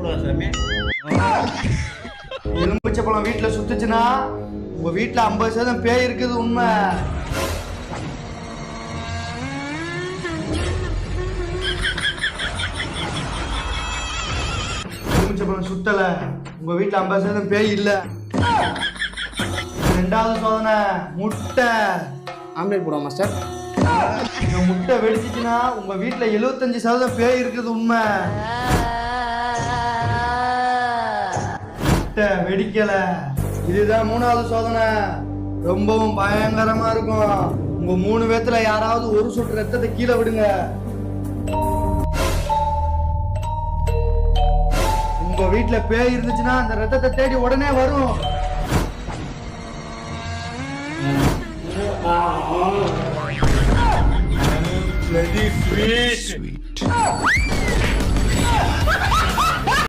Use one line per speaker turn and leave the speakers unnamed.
கூடாது சாமி.
எலுமிச்சை பழம் வீட்டுல சுத்துச்சுன்னா உங்க வீட்டுல 50% பேய் இருக்குது உண்மை. எலுமிச்சை பழம் சுத்தல உங்க வீட்டுல 50% பேய் இல்ல. ரெண்டாவது சோதனை முட்டை.
ஆம்லேட் போடுவோம் மாஸ்டர்.
இந்த முட்டை வெடிச்சிச்சுன்னா உங்க வீட்டுல 75% பேய் இருக்குது உண்மை. முட்டை வெடிக்கல. இதுதான் மூணாவது சோதனை. ரொம்பவும் பயங்கரமா இருக்கும். உங்க 3 பேத்துல யாராவது ஒரு சொட்டு ரத்தத்தை கீழே விடுங்க. உங்க வீட்டுல பேய் இருந்துச்சுன்னா அந்த ரத்தத்தை தேடி உடனே வரும்.
Bloody sweet.